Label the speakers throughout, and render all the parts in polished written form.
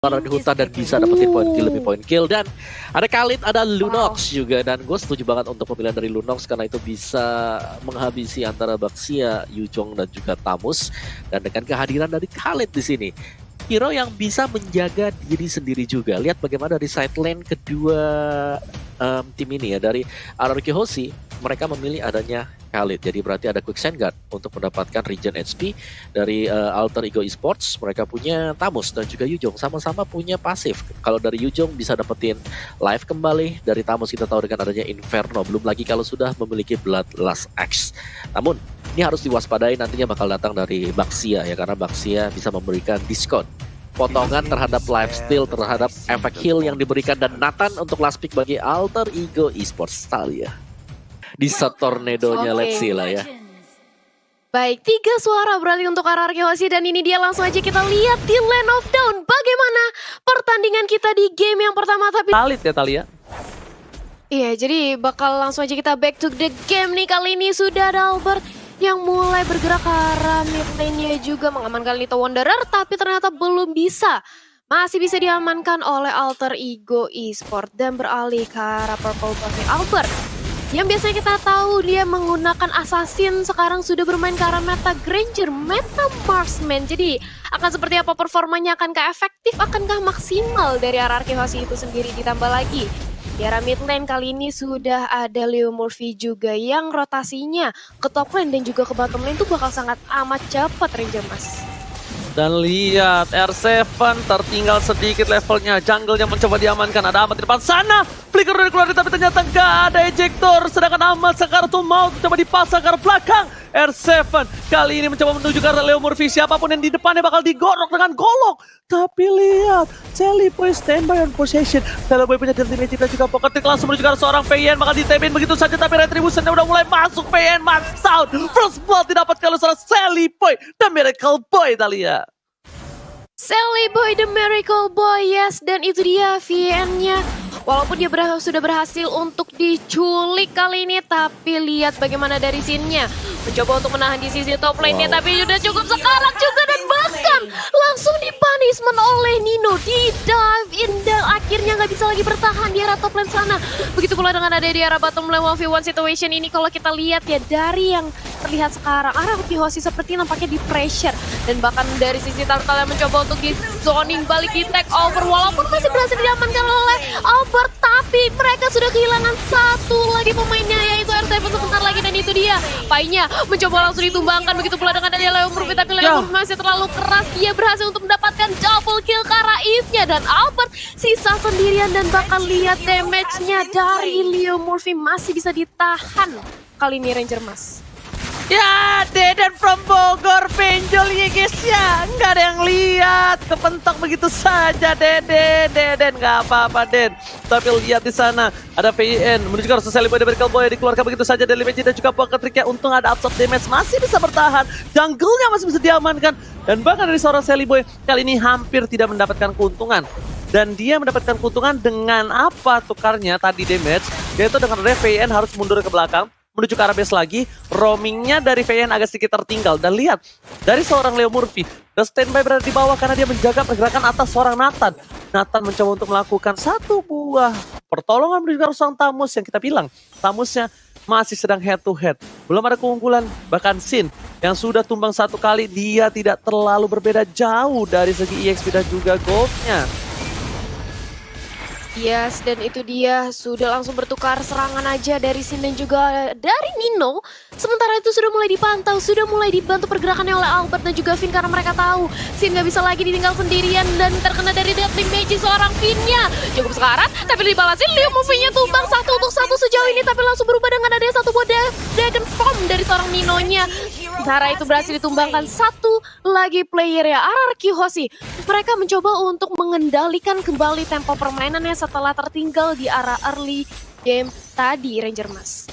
Speaker 1: di hutan dan bisa dapetin poin kill lebih poin kill. Dan ada Khalid, ada Lunox juga, dan gue setuju banget untuk pemilihan dari Lunox karena itu bisa menghabisi antara Baxia, Yujong dan juga Tamus. Dan dengan kehadiran dari Khalid di sini, hero yang bisa menjaga diri sendiri juga. Lihat bagaimana dari side lane kedua tim ini ya, dari RRQ Hoshi, mereka memilih adanya Khalid. Jadi berarti ada Quicksand Guard untuk mendapatkan regen HP. Dari Alter Ego Esports, mereka punya Tamus dan juga Yujong, sama-sama punya pasif. Kalau dari Yujong bisa dapetin live kembali, dari Tamus kita tahu dengan adanya Inferno, belum lagi kalau sudah memiliki Bloodlust Axe. Namun ini harus diwaspadai, nantinya bakal datang dari Baxia ya, karena Baxia bisa memberikan diskon potongan terhadap lifesteal, terhadap efek heal yang diberikan. Dan Nathan untuk last pick bagi Alter Ego Esports Talia di set tornadonya. Let's see lah ya.
Speaker 2: Baik, 3 suara berarti untuk RRQ Hoshi, dan ini dia langsung aja kita lihat di Land of Dawn bagaimana pertandingan kita di game yang pertama. Tapi
Speaker 1: Khalid ya Talia.
Speaker 2: iya, jadi bakal langsung aja kita back to the game nih. Kali ini sudah ada Albert yang mulai bergerak ke arah mid lane-nya juga, mengamankan Little Wanderer, tapi ternyata belum bisa. Masih bisa diamankan oleh Alter Ego Esports dan beralih ke arah Purple Buffy Albert. Yang biasanya kita tahu dia menggunakan Assassin, sekarang sudah bermain ke arah meta Granger, meta Marksman. Jadi akan seperti apa performanya, akankah efektif, akankah maksimal dari RRQ Hoshi itu sendiri. Ditambah lagi di arah mid lane kali ini sudah ada Leo Murphy juga yang rotasinya ke top lane dan juga ke bottom lane itu bakal sangat amat cepat, Ranger Mas.
Speaker 3: Dan lihat R7 tertinggal sedikit levelnya, jungle-nya mencoba diamankan, ada Ahmad di depan sana, flicker udah keluar tapi ternyata nggak ada ejector, sedangkan Ahmad sekarang tuh mau coba dipasang ke arah belakang. R7 kali ini mencoba menuju ke arah Leo Murphy, siapapun yang di depannya bakal digorok dengan golok. Tapi lihat, Sally Boy standby on possession. Sally Boy punya dirty magic dan juga pocket trick, langsung menuju ke arah seorang PN, bakal ditemin begitu saja, tapi retribution-nya udah mulai masuk. PN max out, first blood didapatkan oleh seorang Sally Boy, The Miracle Boy Talia.
Speaker 2: Sally Boy the Miracle Boy, yes, dan itu dia VN-nya. Walaupun dia sudah berhasil untuk diculik kali ini, tapi lihat bagaimana dari scene-nya. Mencoba untuk menahan di sisi top lane-nya, tapi sudah cukup sekarat juga, dan bahkan langsung dipunishment oleh Nino. Di dive in dan akhirnya nggak bisa lagi bertahan di arah top lane sana. Begitu pula dengan ada di arah bottom lane 1v1 situation ini. Kalau kita lihat ya, dari yang terlihat sekarang, RRQ Hoshi seperti nampaknya di pressure. Dan bahkan dari sisi Turtle yang mencoba untuk di zoning balik di take over, walaupun masih berhasil diamankan oleh Albert, tapi mereka sudah kehilangan satu lagi pemainnya, yaitu R7 sebentar lagi. Dan itu dia, Painya mencoba langsung ditumbangkan, begitu pula dengan dari Leo Murphy, tapi Leo Murphy masih terlalu keras. Dia berhasil untuk mendapatkan double kill ke arah Eve-nya, dan Albert sisa sendirian. Dan bahkan lihat damage-nya dari Leo Murphy masih bisa ditahan kali ini, Ranger Mas.
Speaker 3: Ya, Deden from Bogor, benjol ya guys ya. Nggak ada yang lihat, kepentok begitu saja Deden nggak apa-apa Den. Tapi lihat di sana ada PIN menuju ke arah Sally Boy, The Miracle Boy, dikeluarkan begitu saja dari Magic dan juga pocket trick-nya. Untung ada absorb damage, masih bisa bertahan. Jungle-nya masih bisa diamankan. Dan bahkan dari seorang Sally Boy kali ini hampir tidak mendapatkan keuntungan. Dan dia mendapatkan keuntungan dengan apa tukarnya tadi damage, yaitu dengan VN harus mundur ke belakang menuju ke arah base lagi, roamingnya dari VN agak sedikit tertinggal. Dan lihat, dari seorang Leo Murphy, the standby berada di bawah karena dia menjaga pergerakan atas seorang Nathan. Nathan mencoba untuk melakukan satu buah pertolongan menuju ke arah seorang Tamus yang kita bilang, Tamusnya masih sedang head to head. Belum ada keunggulan, bahkan Sin yang sudah tumbang satu kali, dia tidak terlalu berbeda jauh dari segi EXP dan juga goldnya.
Speaker 2: Yes, dan itu dia sudah langsung bertukar serangan aja dari Sin dan juga dari Nino. Sementara itu sudah mulai dipantau, sudah mulai dibantu pergerakannya oleh Albert dan juga Finn, karena mereka tahu Sin nggak bisa lagi ditinggal sendirian dan terkena dari deadly magic seorang Finn-nya. Cukup sekarat, tapi dibalasin Leo Murphy-nya tumbang 1-1 sejauh ini, tapi langsung berubah dengan adanya satu buah Dragon Form dari seorang Nino-nya. Sementara itu berhasil ditumbangkan satu lagi player ya, RRQ Hoshi. Mereka mencoba untuk mengendalikan kembali tempo permainannya setelah tertinggal di arah early game tadi, Ranger Mas.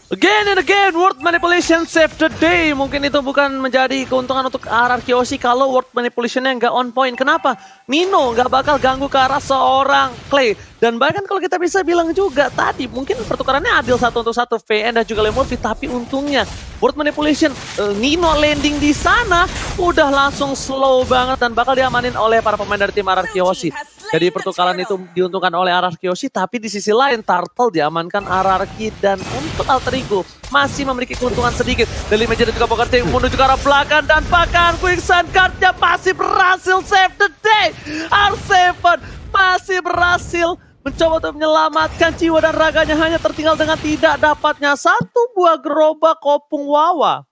Speaker 3: Again and again, word manipulation save the day. Mungkin itu bukan menjadi keuntungan untuk RRQ Aussie kalau word manipulationnya nggak on point. Kenapa? Nino nggak bakal ganggu ke arah seorang Clay. Dan bahkan kalau kita bisa bilang juga tadi, mungkin pertukarannya adil 1-1 VN dan juga Lemurphy. Tapi untungnya word manipulation, Nino landing di sana udah langsung slow banget dan bakal diamanin oleh para pemain dari tim RRQ Aussie. Jadi pertukaran itu diuntungkan oleh RRQ Aussie, tapi di sisi lain Turtle diamankan RRQ dan untuk Alter Ego masih memiliki keuntungan sedikit. Dari Major dan juga Poker Team menuju ke arah belakang dan bahkan Quicksand Guard-nya masih berhasil save the day. R7 masih berhasil mencoba untuk menyelamatkan jiwa dan raganya, hanya tertinggal dengan tidak dapatnya satu buah gerobak kopung Wawa.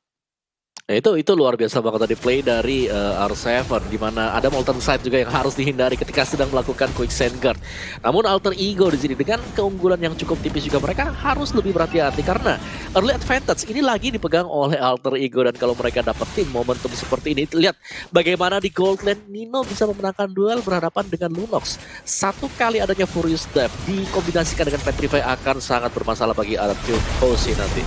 Speaker 1: Itu luar biasa banget tadi play dari R7, di mana ada Molten Side juga yang harus dihindari ketika sedang melakukan Quicksand Guard. Namun Alter Ego di sini dengan keunggulan yang cukup tipis juga, mereka harus lebih berhati-hati karena early advantage ini lagi dipegang oleh Alter Ego. Dan kalau mereka dapetin momentum seperti ini, lihat bagaimana di Gold Lane Nino bisa memenangkan duel berhadapan dengan Lunox. Satu kali adanya Furious Dive dikombinasikan dengan Petrify akan sangat bermasalah bagi RRQ Aussie nanti.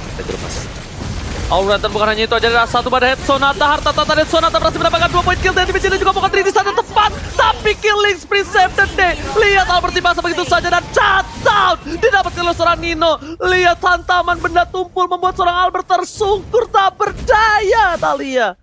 Speaker 3: Alright, dan bukan hanya itu aja, ada satu pada head Sonata, harta tata dan Sonata berhasil mendapatkan 2 poin kill dari Dimension dan juga Poker Tree di sana tepat. Tapi killing spree save the day. Lihat Albert dipaksa begitu saja dan shutdown didapatkan oleh seorang Nino. Lihat hantaman benda tumpul membuat seorang Albert tersungkur tak berdaya, Thalia.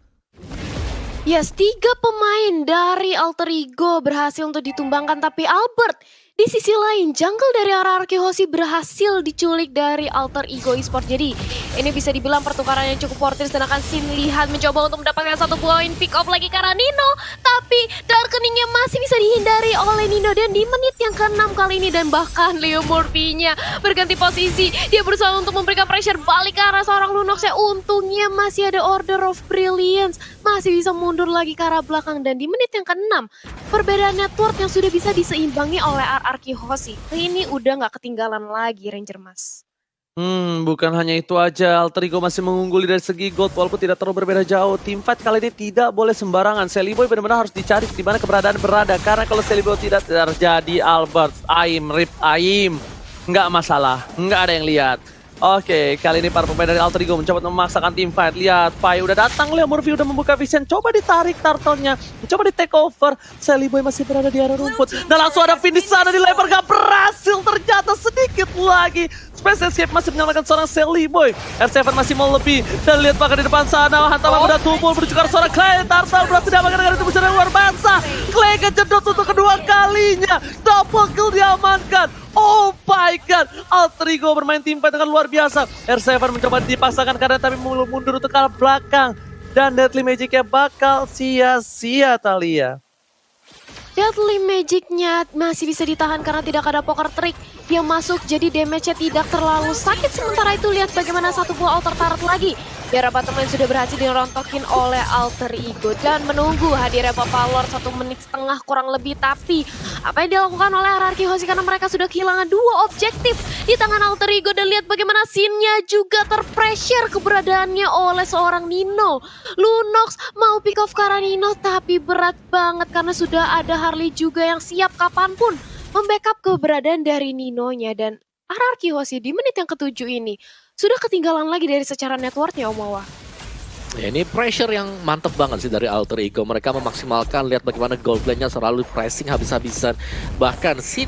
Speaker 2: Yes, 3 pemain dari Alter Ego berhasil untuk ditumbangkan, tapi Albert di sisi lain, jungle dari RRQ Aussie berhasil diculik dari Alter Ego Esports. Jadi ini bisa dibilang pertukaran yang cukup worth it, sedangkan Sin Lihan mencoba untuk mendapatkan 1 poin pick off lagi karena Nino. Tapi Darkeningnya masih bisa dihindari oleh Nino dan di menit yang ke-6 kali ini, dan bahkan Lemurphy-nya berganti posisi. Dia berusaha untuk memberikan pressure balik ke arah seorang Lunox ya. Untungnya masih ada Order of Brilliance, masih bisa mundur lagi ke arah belakang. Dan di menit yang ke-6, perbedaan network yang sudah bisa diseimbangi oleh RRQ Aussie. Ini udah nggak ketinggalan lagi Ranger Mas.
Speaker 3: Bukan hanya itu aja, Alter Ego masih mengungguli dari segi gold walaupun tidak terlalu berbeda jauh. Teamfight kali ini tidak boleh sembarangan. Seliboy benar-benar harus dicari di mana keberadaan berada, karena kalau Seliboy tidak terjadi, Albert, Aim, Rip, Aim, nggak masalah, nggak ada yang lihat. Oke, kali ini para pemain dari Alter Ego mencoba memaksakan teamfight. Lihat, Pai udah datang, Lemurphy udah membuka vision, coba ditarik Turtle-nya, coba di take over. Seliboy masih berada di area rumput dan langsung ada finish sana, dilempar, gak berhasil ternyata, sedikit lagi. Space Escape masih menyelamatkan seorang Seliboy. R7 masih mau lebih, dan lihat bahkan di depan sana hantaman udah tumpul menuju ke seorang Clay. Turtle berhasil diamankan dengan tembusan yang luar biasa. Clay kejedot untuk kedua kalinya, double kill diamankan. Oh my god, Alter Ego bermain teamfight dengan luar biasa. R7 mencoba dipaksakan karena tapi mundur untuk ke belakang. Dan Deadly Magic-nya bakal sia-sia, Thalia.
Speaker 2: Deadly Magic-nya masih bisa ditahan karena tidak ada Poker Trick yang masuk, jadi damage-nya tidak terlalu sakit. Sementara itu lihat bagaimana satu buah Alter Turret lagi. Biar teman sudah berhasil dirontokin oleh Alter Ego dan menunggu hadirnya Papa Lord 1 menit setengah kurang lebih. Tapi apa yang dilakukan oleh RRQ Aussie karena mereka sudah kehilangan 2 objektif di tangan Alter Ego. Dan lihat bagaimana Sin-nya juga terpressure keberadaannya oleh seorang Nino. Lunox mau pick off karena Nino, tapi berat banget karena sudah ada Harley juga yang siap kapanpun membackup keberadaan dari Nino-nya. Dan RRQ Aussie di menit yang ke-7 ini sudah ketinggalan lagi dari secara networknya, Om Wawa.
Speaker 1: Ya, ini pressure yang mantep banget sih dari Alter Ego. Mereka memaksimalkan, lihat bagaimana gold lane-nya selalu pressing habis-habisan. Bahkan Sin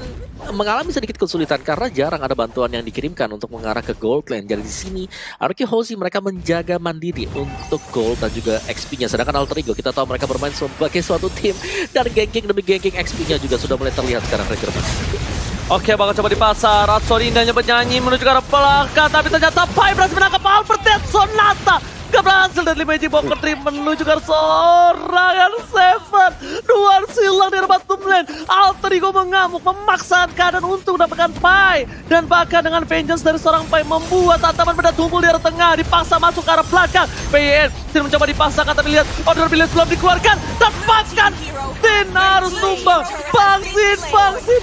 Speaker 1: mengalami sedikit kesulitan karena jarang ada bantuan yang dikirimkan untuk mengarah ke gold lane. Jadi di sini RRQ Aussie mereka menjaga mandiri untuk gold dan juga XP-nya. Sedangkan Alter Ego kita tahu mereka bermain sebagai suatu tim dan ganking demi ganking, XP-nya juga sudah mulai terlihat sekarang, Ranger Mas.
Speaker 3: Oke, bakal coba di pasar. Ratsoni indahnya bernyanyi menuju ke arah belakang, tapi ternyata Pai berhasil menangkap Albert dan Sonata. Gak berhasil, dan Magic Poker Tree menuju ke arah seorang R7. 2 silang di bottom lane. Alter Ego mengamuk, memaksakan keadaan untuk mendapatkan Pai. Dan bahkan dengan vengeance dari seorang Pai membuat hantaman benda tumpul di arah tengah, dipaksa masuk ke arah belakang. PN tidak mencoba dipaksakan, tapi lihat Order Brilliance belum dikeluarkan. Tepaskan, Sin harus tumbang.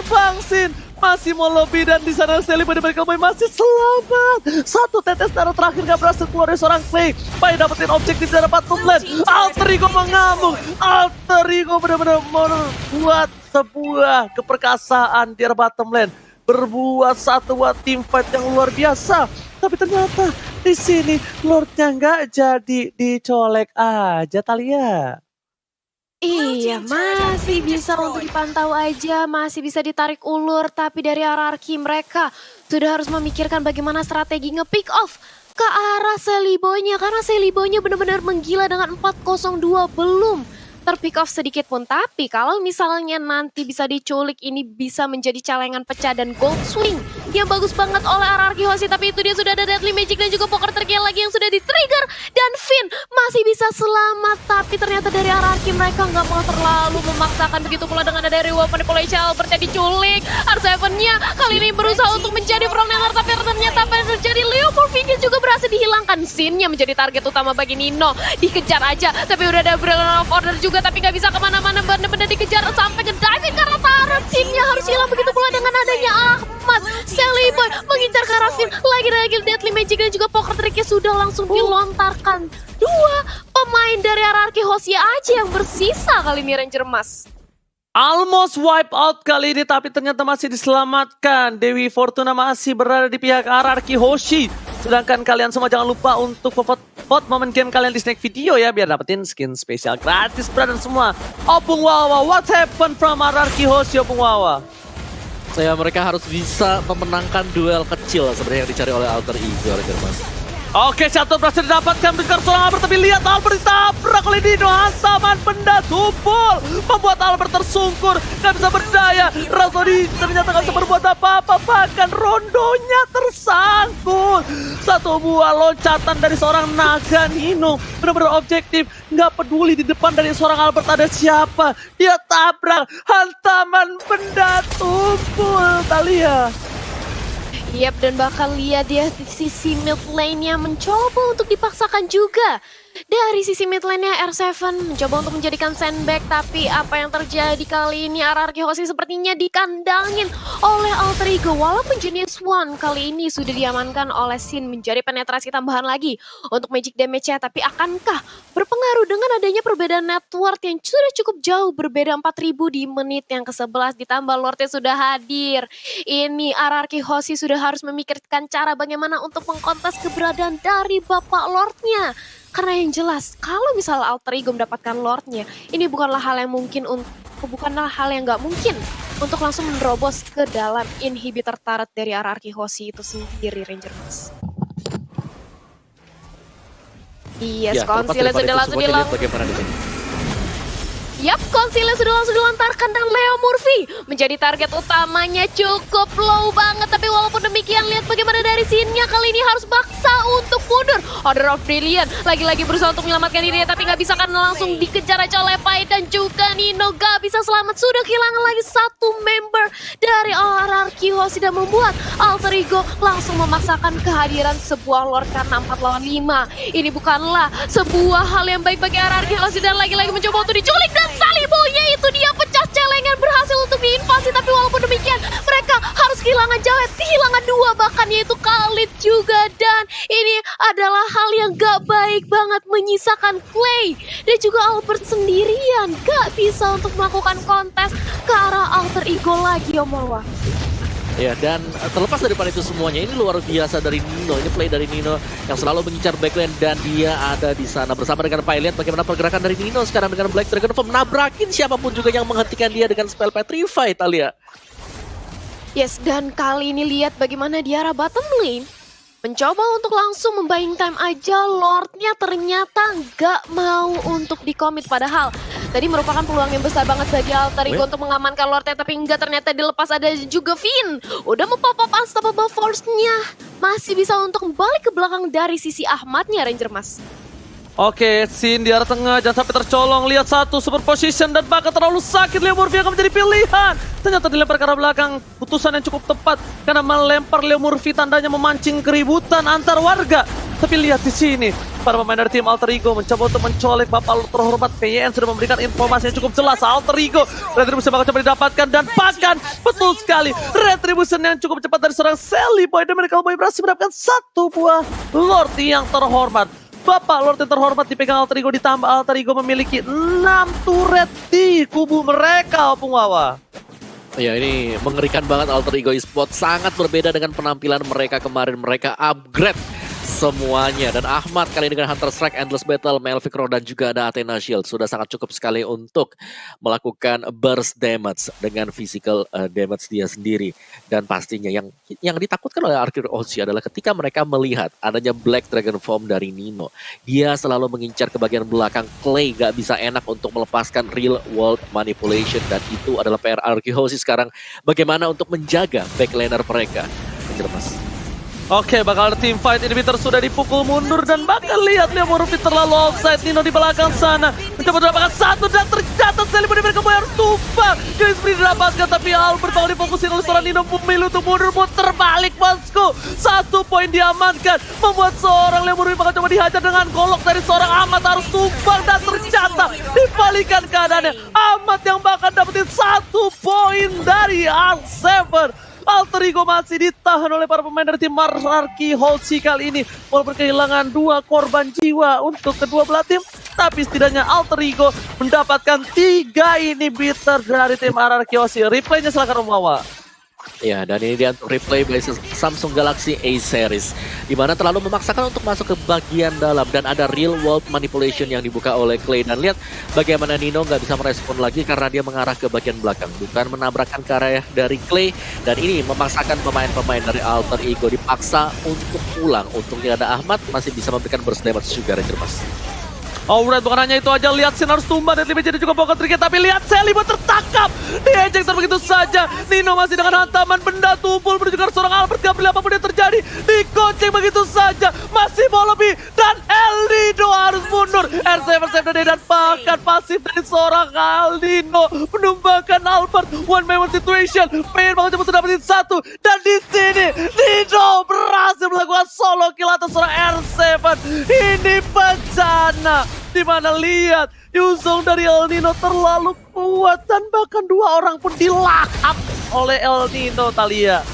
Speaker 3: Bangsin. Masih mau lebih, dan di sana Seliboy dan Michael Boy masih selamat. 1 tetes darah terakhir gak berhasil keluar dari seorang Clay. Pai dapetin objektif dari bottom lane. Alter Ego mengamuk. Alter Ego benar-benar membuat sebuah keperkasaan di bottom lane. berbuat satu buat team fight yang luar biasa. Tapi ternyata di sini Lordnya nggak jadi dicolek aja Thalia.
Speaker 2: Iya, masih bisa untuk dipantau aja, masih bisa ditarik ulur, tapi dari hierarki mereka sudah harus memikirkan bagaimana strategi nge-pick off ke arah Seliboynya, karena Seliboynya benar-benar menggila dengan 402 belum terpick off sedikit pun. Tapi kalau misalnya nanti bisa diculik, ini bisa menjadi celengan pecah dan gold swing yang bagus banget oleh RRQ Hoshi. Tapi itu dia sudah ada Deadly Magic dan juga Poker Terkill lagi yang sudah di-trigger. Dan Finn masih bisa selamat, tapi ternyata dari RRQ mereka nggak mau terlalu memaksakan. Begitu pula dengan ada Reward Manipulation, Albertnya diculik. R7-nya kali ini berusaha untuk menjadi frontliner, tapi ternyata apa yang terjadi? Leo Morphingis juga berhasil dihilangkan. Sin-nya menjadi target utama bagi Nino. Dikejar aja, tapi udah ada Brilliant of Order juga, tapi nggak bisa kemana-mana, benar-benar dikejar sampai ke diving karena turret. Sin-nya harus hilang. Begitu pula dengan adanya Ahmad. Seliboy mengincar ke arah Finn. Lagi-lagi Deadly Magic dan juga Poker Trick-nya sudah langsung dilontarkan. Dua pemain dari RRQ Hoshi aja yang bersisa kali ini Ranger Emas.
Speaker 3: Almost wipe out kali ini, tapi ternyata masih diselamatkan. Dewi Fortuna masih berada di pihak RRQ Hoshi. Sedangkan kalian semua jangan lupa untuk vote momen game kalian di snack video ya, biar dapetin skin spesial gratis dan semua. Opung Wawa, what happened from RRQ Hoshi, Opung Wawa?
Speaker 1: Mereka harus bisa memenangkan duel kecil sebenarnya yang dicari oleh Alter Ego, Ranger Mas.
Speaker 3: Oke, satu berhasil didapatkan dengan seorang Albert, tapi lihat Albert ditabrak oleh Dino. Hansaman benda tumpul membuat Albert tersungkur, gak bisa berdaya. Razodi ternyata gak bisa berbuat apa-apa, bahkan rondonya tersangkut. Satu buah loncatan dari seorang naga Nino, benar-benar objektif, gak peduli di depan dari seorang Albert ada siapa. Dia tabrak, hantaman benda tumpul, Thalia.
Speaker 2: Yap, dan bakal lihat dia di sisi mid lane-nya mencoba untuk dipaksakan juga. Dari sisi mid lane-nya R7 mencoba untuk menjadikan sandbag, tapi apa yang terjadi kali ini RRQ Hoshi sepertinya dikandangin oleh Alter Ego. Walaupun jenis One kali ini sudah diamankan oleh Sin menjadi penetrasi tambahan lagi untuk magic damage-nya, tapi akankah berpengaruh dengan adanya perbedaan network yang sudah cukup jauh, berbeda 4000 di menit yang ke-11, ditambah Lordnya sudah hadir. Ini RRQ Hoshi sudah harus memikirkan cara bagaimana untuk mengkontes keberadaan dari Bapak Lordnya. Karena yang jelas, kalau misalnya Alter Ego mendapatkan Lordnya, ini bukanlah hal yang mungkin, bukanlah hal yang nggak mungkin untuk langsung menerobos ke dalam inhibitor turret dari RRQ Hoshi itu sendiri, Ranger Mas. Yes,
Speaker 1: Ya,
Speaker 2: konsilnya sudah langsung dilakukan.
Speaker 1: Bagaimana di sini?
Speaker 2: Yap, konsilnya sudah langsung dilontarkan dan Leo Murphy menjadi target utamanya, cukup low banget. Tapi walaupun demikian, lihat bagaimana dari Sin-nya kali ini harus baksa untuk mundur. Order of Brilliant lagi-lagi berusaha untuk menyelamatkan dirinya, tapi nggak bisa kan, langsung dikejar aja oleh Pai dan juga Nino. Gak bisa selamat, sudah kehilangan lagi satu member dari RRQ Hoshi dan membuat Alter Ego langsung memaksakan kehadiran sebuah Lord karena 4 lawan 5. Ini bukanlah sebuah hal yang baik bagi RRQ Hoshi dan lagi-lagi mencoba untuk diculik, dan Saliboynya itu dia pecah celengan, berhasil untuk diinvasi. Tapi walaupun demikian, mereka harus kehilangan Jawet, kehilangan dua bahkan, yaitu Khalid juga. Dan ini adalah hal yang gak baik banget, menyisakan Clay dan juga Albert sendirian, gak bisa untuk melakukan kontes ke arah Alter Ego lagi, Om Marwa.
Speaker 1: Ya, dan terlepas daripada itu semuanya, ini luar biasa dari Nino. Ini play dari Nino yang selalu mengincar backlane, dan dia ada di sana bersama dengan Pai. Lihat bagaimana pergerakan dari Nino sekarang dengan Black Dragon Form, nabrakin siapapun juga yang menghentikan dia dengan spell Petrify, Thalia.
Speaker 2: Yes, dan kali ini lihat bagaimana di arah bottom lane mencoba untuk langsung membuying time aja. Lordnya ternyata nggak mau untuk di-commit, padahal tadi merupakan peluang yang besar banget bagi Alter Ego untuk mengamankan Lordnya, tapi enggak, ternyata dilepas. Ada juga Finn udah mau-pop unstoppable force-nya, masih bisa untuk balik ke belakang dari sisi Ahmadnya, Ranger Mas.
Speaker 3: Oke, Sin di arah tengah, jangan sampai tercolong. Lihat satu super position dan bahkan terlalu sakit. Leo Murphy akan menjadi pilihan. Ternyata dilempar ke arah belakang. Putusan yang cukup tepat karena melempar Leo Murphy tandanya memancing keributan antar warga. Tapi lihat di sini, para pemain dari tim Alter Ego mencoba untuk mencolek Bapak terhormat. PYN sudah memberikan informasi yang cukup jelas. Alter Ego, Retribution bakal coba didapatkan, dan bahkan betul sekali Retribution yang cukup cepat dari seorang Seliboy, dan Miracle Boy berhasil mendapatkan satu buah Lord yang terhormat. Bapak Lord yang terhormat dipegang Alter Ego, ditambah Alter Ego memiliki 6 turret di kubu mereka, Opung Wawa.
Speaker 1: Ya ini mengerikan banget Alter Ego Esports, sangat berbeda dengan penampilan mereka kemarin. Mereka upgrade semuanya, dan Ahmad kali ini dengan Hunter Strike, Endless Battle, Melvic Roar, dan juga ada Athena Shield sudah sangat cukup sekali untuk melakukan burst damage dengan physical damage dia sendiri. Dan pastinya yang ditakutkan oleh Arcade Oshi adalah ketika mereka melihat adanya Black Dragon Form dari Nino. Dia selalu mengincar ke bagian belakang. Clay gak bisa enak untuk melepaskan Real World Manipulation, dan itu adalah PR Arcade Oshi sekarang, bagaimana untuk menjaga backlaner mereka. Mas.
Speaker 3: Oke, bakal team fight inhibitor sudah dipukul mundur, dan bahkan lihat Leo Murphy terlalu offside. Nino di belakang sana mencoba mendapatkan satu, dan tercatat Sally Boy mereka harus tumpah. Guys, beri didapatkan, tapi Albert bakal difokusin oleh seorang Nino. Memilih untuk mundur, muter balik bosku. 1 poin diamankan, membuat seorang Leo Murphy bakal coba dihajar dengan golok dari seorang Ahmad. Harus tumbang, dan tercatat dibalikan keadaannya. Ahmad yang bakal dapetin 1 poin dari R7. Alter Ego masih ditahan oleh para pemain dari tim Arcade Oshi kali ini. Walaupun kehilangan 2 korban jiwa untuk kedua belah tim, tapi setidaknya Alter Ego mendapatkan 3 inhibitor dari tim Arcade Oshi. Replaynya silakan Rumawa.
Speaker 1: Ya, dan ini dia untuk replay by Samsung Galaxy A Series, di mana terlalu memaksakan untuk masuk ke bagian dalam, dan ada Real World Manipulation yang dibuka oleh Clay. Dan lihat bagaimana Nino nggak bisa merespon lagi karena dia mengarah ke bagian belakang, bukan menabrakkan ke arah dari Clay. Dan ini memaksakan pemain-pemain dari Alter Ego dipaksa untuk pulang. Untungnya ada Ahmad masih bisa memberikan burst damage juga, Ranger Mas.
Speaker 3: Alright, bukan hanya itu aja, lihat Sin harus tumbang dan jadi juga poker triknya, tapi lihat Sally Boy tertangkap, diejek begitu saja. Nino masih dengan hantaman benda tumpul menuju ke seorang Albert. Gak peduli apapun yang terjadi, digoceng begitu saja, masih mau lebih, dan El Nino harus mundur. R7 save dan bahkan pasif dari seorang El Nino menumbangkan Albert. One man one situation, pengen banget coba dapetin 1, dan di sini Nino berhasil melakukan solo kill atas seorang R7. Ini bencana, dimana lihat Yuzong dari El Nino terlalu kuat, dan bahkan 2 orang pun dilahap oleh El Nino, Thalia.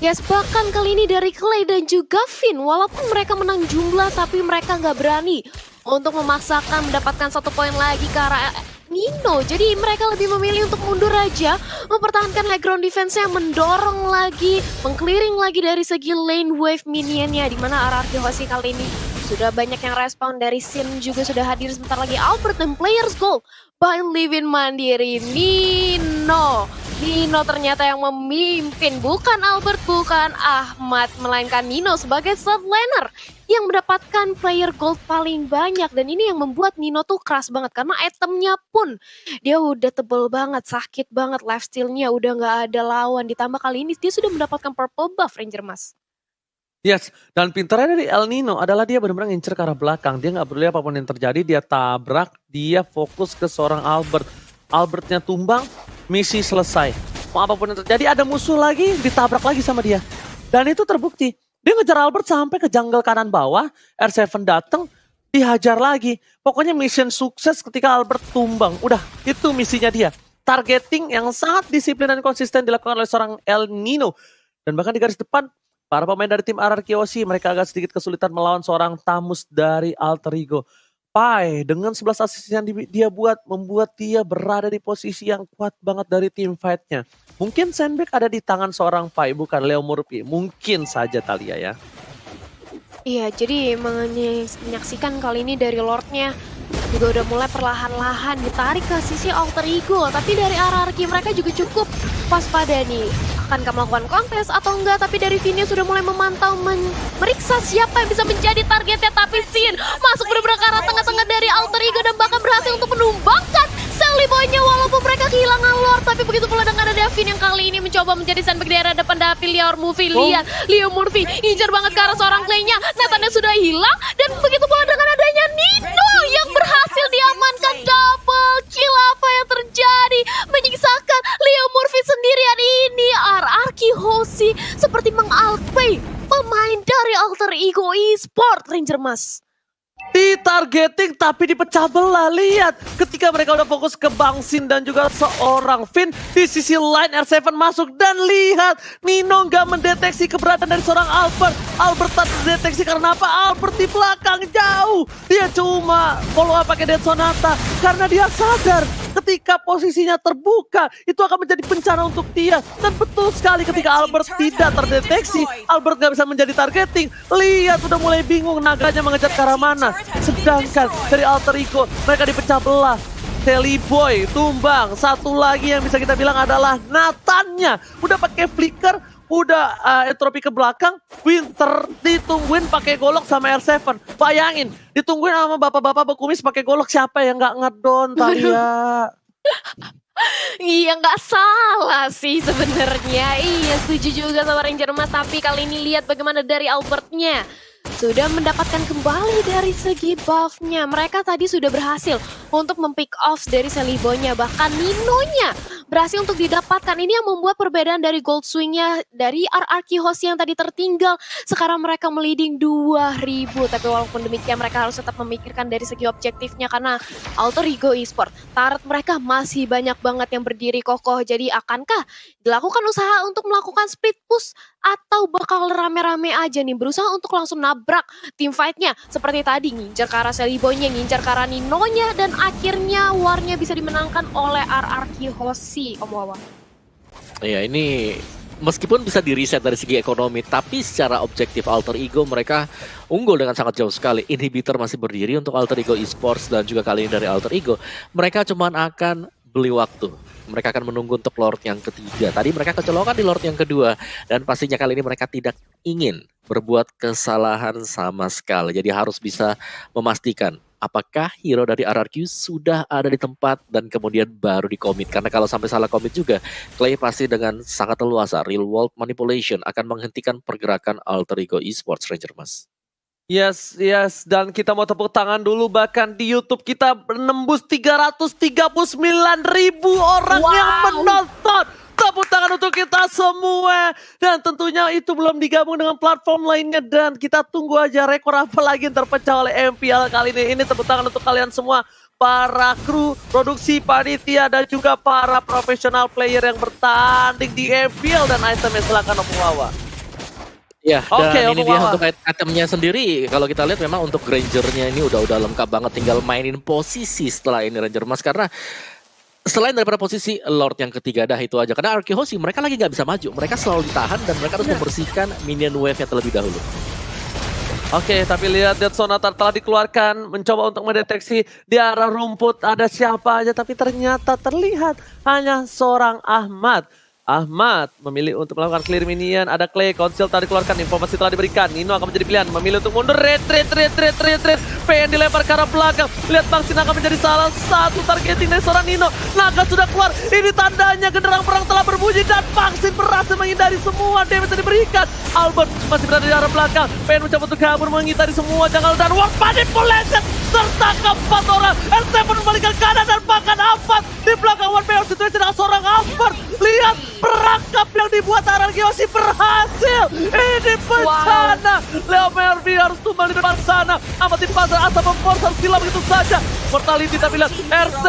Speaker 2: Yes, bahkan kali ini dari Clay dan juga Finn, walaupun mereka menang jumlah, tapi mereka nggak berani untuk memaksakan mendapatkan 1 poin lagi ke arah Nino. Jadi mereka lebih memilih untuk mundur aja, mempertahankan high ground defense-nya, mendorong lagi, meng-clearing lagi dari segi lane wave minionnya, dimana Arcade Oshi kali ini sudah banyak yang respon. Dari Sin juga sudah hadir sebentar lagi. Albert dan players goal by Livin Mandiri. Nino ternyata yang memimpin, bukan Albert, bukan Ahmad, melainkan Nino sebagai third laner yang mendapatkan player gold paling banyak. Dan ini yang membuat Nino tuh keras banget, karena itemnya pun dia udah tebel banget, sakit banget, lifesteal-nya udah nggak ada lawan. Ditambah kali ini dia sudah mendapatkan purple buff, Ranger Mas.
Speaker 3: Yes, dan pintarnya dari El Nino adalah dia benar-benar ngincer ke arah belakang. Dia nggak peduli apapun yang terjadi, dia tabrak, dia fokus ke seorang Albert. Albertnya tumbang, misi selesai. Mau apapun yang terjadi, ada musuh lagi, ditabrak lagi sama dia. Dan itu terbukti. Dia ngejar Albert sampai ke jungle kanan bawah, R7 datang, dihajar lagi. Pokoknya mission sukses ketika Albert tumbang. Udah, itu misinya dia. Targeting yang sangat disiplin dan konsisten dilakukan oleh seorang El Nino. Dan bahkan di garis depan, para pemain dari tim Arcade Oshi mereka agak sedikit kesulitan melawan seorang Tamus dari Alter Ego. Pai dengan 11 assist yang dia buat, membuat dia berada di posisi yang kuat banget dari tim fight-nya. Mungkin sandbag ada di tangan seorang Pai, bukan Leo Murphy. Mungkin saja, Thalia ya.
Speaker 2: Iya, jadi menyaksikan kali ini dari Lord-nya juga udah mulai perlahan-lahan ditarik ke sisi Alter Ego. Tapi dari Ararki mereka juga cukup waspada nih. Akankah melakukan kontes atau enggak? Tapi dari Finn sudah mulai memantau, meriksa siapa yang bisa menjadi targetnya. Tapi Sin masuk benar-benar ke arah tengah-tengah dari Alter Ego dan bahkan berhasil untuk menumbangkan Sally Boy-nya walaupun mereka kehilangan Lord. Tapi begitu pula dengan ada Finn yang kali ini mencoba menjadi sandbag di area depan. Tapi Leo Murphy, lihat Leo Murphy incar banget ke arah seorang Clay-nya. Nathannya sudah hilang, dan begitu pula dengan adanya Nino yang berhasil diamankan. Double kill, apa yang terjadi? Menyiksakan Leo Murphy sendirian ini. Arcade Oshi seperti mengalpay pemain dari Alter Ego Esports, Ranger Mas.
Speaker 3: Ditargeting tapi dipecah belah. Lihat ketika mereka udah fokus ke Bang Sin dan juga seorang Finn, di sisi lain R7 masuk, dan lihat Nino nggak mendeteksi keberadaan dari seorang Albert. Albert tak terdeteksi karena apa? Albert di belakang jauh. Dia cuma follow up pakai Dead Sonata karena dia sadar ketika posisinya terbuka, itu akan menjadi bencana untuk dia. Dan betul sekali ketika Albert tidak terdeteksi, Albert gak bisa menjadi targeting. Lihat udah mulai bingung naganya mengejar ke arah mana. Sedangkan dari Alter Ego mereka dipecah belah. Sally Boy tumbang, satu lagi yang bisa kita bilang adalah Nathannya. Udah pakai flicker, udah entropi ke belakang, Winter ditungguin pakai golok sama R7. Bayangin, ditungguin sama bapak-bapak berkumis pakai golok, siapa yang nggak ngedon, Talia?
Speaker 2: Iya nggak salah sih sebenarnya. Iya setuju juga sama Ranger Mas. Tapi kali ini lihat bagaimana dari Albertnya. Sudah mendapatkan kembali dari segi buff-nya. Mereka tadi sudah berhasil untuk mempick off dari Sally Boy-nya. Bahkan Nino-nya berhasil untuk didapatkan. Ini yang membuat perbedaan dari gold swing-nya dari RRQ Hoshi yang tadi tertinggal. Sekarang mereka meliding 2000. Tapi walaupun demikian mereka harus tetap memikirkan dari segi objektifnya. Karena Alter Ego Esports, turret mereka masih banyak banget yang berdiri kokoh. Jadi akankah dilakukan usaha untuk melakukan split push? Atau bakal rame-rame aja nih berusaha untuk langsung nabrak tim fight-nya. Seperti tadi ngincar ke arah Sally Boy-nya, ngincar ke arah Nino-nya. Dan akhirnya war-nya bisa dimenangkan oleh RRQ Hoshi, Om Wawa.
Speaker 1: Ya ini meskipun bisa di-reset dari segi ekonomi, tapi secara objektif Alter Ego mereka unggul dengan sangat jauh sekali. Inhibitor masih berdiri untuk Alter Ego Esports dan juga kali ini dari Alter Ego. Mereka cuman akan beli waktu. Mereka akan menunggu untuk Lord yang ketiga. Tadi mereka kecolokan di Lord yang kedua. Dan pastinya kali ini mereka tidak ingin berbuat kesalahan sama sekali. Jadi harus bisa memastikan apakah hero dari RRQ sudah ada di tempat dan kemudian baru dikomit. Karena kalau sampai salah komit juga, Clay pasti dengan sangat leluasa real world manipulation akan menghentikan pergerakan Alter Ego Esports, Ranger Mas.
Speaker 3: Yes, dan kita mau tepuk tangan dulu, bahkan di YouTube kita menembus 339.000 orang yang menonton. Tepuk tangan untuk kita semua. Dan tentunya itu belum digabung dengan platform lainnya. Dan kita tunggu aja rekor apa lagi yang terpecah oleh MPL kali ini. Ini tepuk tangan untuk kalian semua. Para kru, produksi, panitia, dan juga para profesional player yang bertanding di MPL. Dan itemnya silakan Om Wawa.
Speaker 1: Ya, dan ini dia
Speaker 3: Wawa.
Speaker 1: untuk itemnya sendiri. Kalau kita lihat memang untuk Ranger-nya ini udah lengkap banget. Tinggal mainin posisi setelah ini Ranger Mas. Karena selain daripada posisi Lord yang ketiga dah itu aja. Karena RRQ Hoshi mereka lagi nggak bisa maju. Mereka selalu ditahan dan mereka harus membersihkan minion wave-nya terlebih dahulu.
Speaker 3: Oke, tapi lihat Dead Sonata telah dikeluarkan. Mencoba untuk mendeteksi di arah rumput ada siapa aja. Tapi ternyata terlihat hanya seorang Ahmad. Ahmad memilih untuk melakukan clear minion. Ada Clay, Konsil telah dikeluarkan, informasi telah diberikan. Nino akan menjadi pilihan, memilih untuk mundur. Retreat. PN dilempar ke arah belakang. Lihat Bang Sin akan menjadi salah satu targeting dari seorang Nino. Naga sudah keluar, ini tandanya genderang perang telah berbunyi. Dan Bang Sin berhasil menghindari semua damage yang diberikan. Albert masih berada di arah belakang. PN mencoba untuk kabur menghindari semua janggal. Dan War Manipulation serta keempat orang. R7 membalikan kanan dan bahkan Ahmad di belakang One Player Situation dengan seorang Albert. Lihat perangkap yang dibuat RRQ Hoshi berhasil. Ini bencana. Leo Mervi harus tumbang di depan sana. Amat di pasar asal memforce silam begitu saja. Mortality tapi lihat R7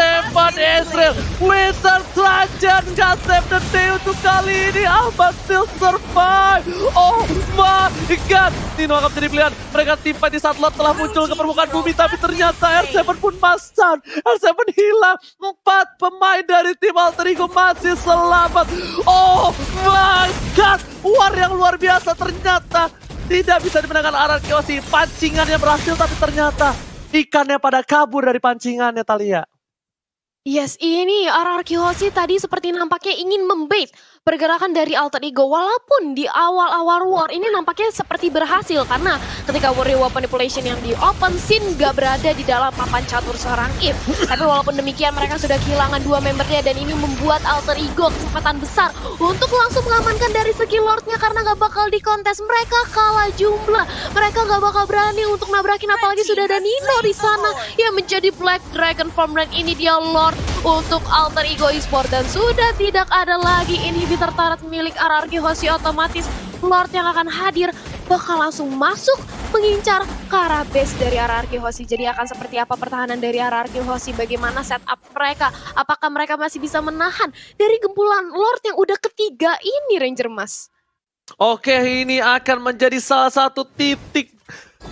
Speaker 3: Ezreal. Wizard Trajan gak save the day untuk kali ini. Ahmad still survive. Oh my god. Nino akan menjadi pilihan. Mereka timpa di saat Lord telah muncul ke permukaan bumi. Tapi ternyata R7 pun masan. R7 hilang. 4 pemain dari tim Alter Ego masih selamat. Oh my god. War yang luar biasa ternyata. Tidak bisa dimenangkan RRQ Hoshi. Pancingannya berhasil tapi ternyata ikannya pada kabur dari pancingannya, Talia.
Speaker 2: Yes, ini RRQ Hoshi tadi seperti nampaknya ingin membait pergerakan dari Alter Ego. Walaupun di awal-awal war ini nampaknya seperti berhasil. Karena ketika Warrior Manipulation yang di open scene gak berada di dalam papan catur seorang If. Tapi walaupun demikian mereka sudah kehilangan 2 membernya. Dan ini membuat Alter Ego kesempatan besar untuk langsung mengamankan dari segi Lordnya. Karena gak bakal dikontes, mereka kalah jumlah. Mereka gak bakal berani untuk nabrakin, apalagi sudah ada Nino di sana yang menjadi Black Dragon Form. Dan ini dia Lord untuk Alter Ego Esports. Dan sudah tidak ada lagi inhibitor turret milik RRQ Hoshi. Otomatis Lord yang akan hadir bakal langsung masuk mengincar ke arah base dari RRQ Hoshi. Jadi akan seperti apa pertahanan dari RRQ Hoshi? Bagaimana setup mereka? Apakah mereka masih bisa menahan dari gempulan Lord yang udah ketiga ini, Ranger Mas?
Speaker 3: Oke, ini akan menjadi salah satu titik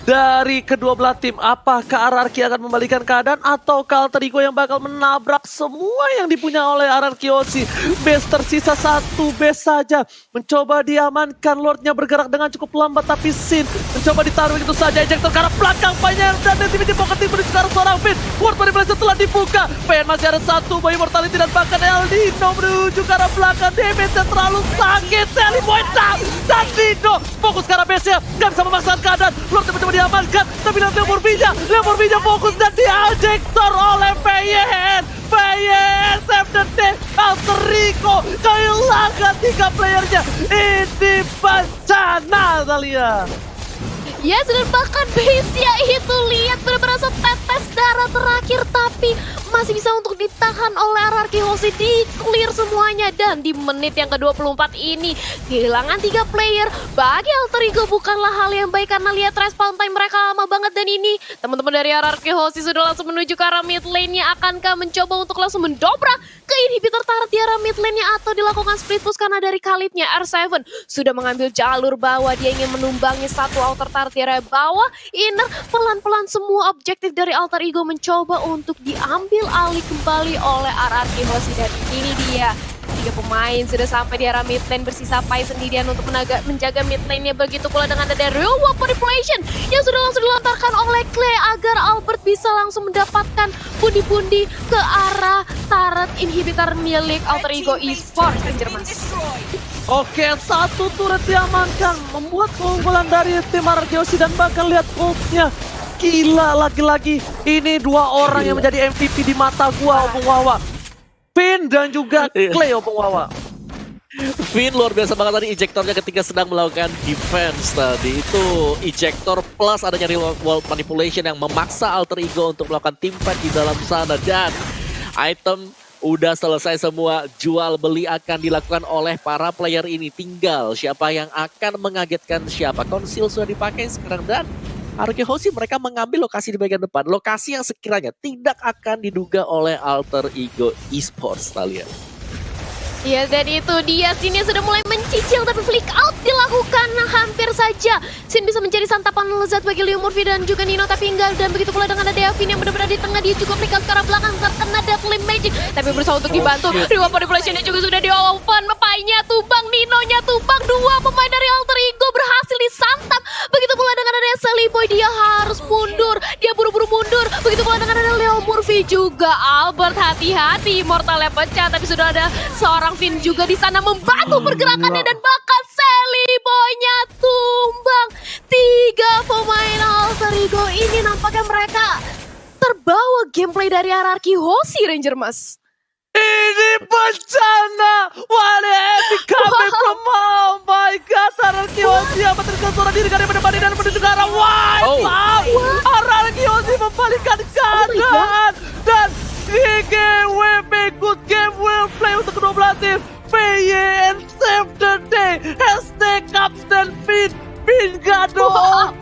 Speaker 3: dari kedua belah tim. Apakah RRQ akan membalikan keadaan atau Alter Ego yang bakal menabrak semua yang dipunya oleh RRQ Osi? Base tersisa satu base saja. Mencoba diamankan, Lordnya bergerak dengan cukup lambat tapi Sin mencoba ditaruh begitu saja. Ejector ke arah belakang Pioneer dan tim pocket tim menuju ke arah seorang Finn. World Manipulation telah dibuka. PN masih ada satu, Boy Immortality dan bahkan Eldino menuju ke arah belakang. Damage-nya terlalu sakit. Sally Boy down dan Dino fokus ke arah base-nya. Gak bisa memaksakan keadaan. Lord mencoba diamankan, tapi lihat Leomorvinya fokus dan diejector oleh PYN. PYN save the day. Alter Ego kehilangan 3 playernya. Ini bencana, Thalia.
Speaker 2: Yes, dan bahkan base-nya itu lihat benar-benar setetes darah terakhir, tapi masih bisa untuk ditahan oleh RRQ Hoshi, di clear semuanya. Dan di menit yang ke-24 ini kehilangan 3 player bagi Alter Ego bukanlah hal yang baik karena lihat respawn time mereka lama banget. Dan ini teman-teman dari RRQ Hoshi sudah langsung menuju ke arah mid lane-nya. Akankah mencoba untuk langsung mendobrak ke inhibitor turret di arah mid lane-nya atau dilakukan split push karena dari Khalid-nya R7 sudah mengambil jalur bawah. Dia ingin menumbangi satu outer turret di area bawah. Inner pelan-pelan semua objektif dari Alter Ego mencoba untuk diambil alih kembali oleh RRQ Hoshi. Dan ini dia 3 pemain sudah sampai di arah mid lane, bersisa Pai sendirian untuk menjaga mid lane-nya. Begitu pula dengan ada Real World Manipulation yang sudah langsung dilontarkan oleh Clay agar Albert bisa langsung mendapatkan pundi-pundi ke arah turret inhibitor milik Alter Ego Esports. Ranger Mas.
Speaker 3: Oke, satu turret diamankan, membuat keunggulan dari tim RRQ Hoshi dan bahkan lihat ultnya. Gila, lagi-lagi ini 2 orang yang menjadi MVP di mata gua, Opung Wawa. Finn dan juga Clay, Opung Wawa.
Speaker 1: Finn luar biasa banget tadi ejectornya ketika sedang melakukan defense tadi. Itu ejector plus adanya real world manipulation yang memaksa Alter Ego untuk melakukan team fight di dalam sana. Dan item udah selesai semua, jual beli akan dilakukan oleh para player ini. Tinggal siapa yang akan mengagetkan siapa. Konsil sudah dipakai sekarang dan RRQ Hoshi mereka mengambil lokasi di bagian depan. Lokasi yang sekiranya tidak akan diduga oleh Alter Ego Esports, Thalia.
Speaker 2: Ya, dan itu dia, Sin sudah mulai mencicil tapi flick out dilakukan hampir saja. Sin bisa menjadi santapan lezat bagi Leomorph dan juga Nino tapi enggak. Dan begitu pula dengan ada Devin yang benar-benar di tengah, dia juga flick out ke arah belakang terkena Deathly Magic. Tapi berusaha untuk dibantu. Reward Manipulation-nya juga sudah di-open. Pai-nya tumbang, Nino-nya tumbang. 2 pemain dari Alter Ego berhasil disantap. Begitu pula dengan ada Sally Boy, dia harus mundur. Dia buru-buru mundur. Begitu pula dengan ada Leomorph juga. Albert hati-hati, Immortalnya pecah tapi sudah ada seorang Finn juga di sana membantu pergerakannya dan bahkan Sally Boy-nya tumbang. 3 pemain Alter Ego ini nampaknya mereka terbawa gameplay dari RRQ Hoshi, Ranger Mas.
Speaker 3: Ini bencana. What epic coming from, oh my god, RRQ Hoshi apa tersuara diri dari depan dan menuju ke arah wipe out. RRQ Hoshi membalikkan keadaan dan GGWP, good game well play untuk kedua belah tim. PYN save the day. Hashtag Caps dan Finn. Finn gak doang.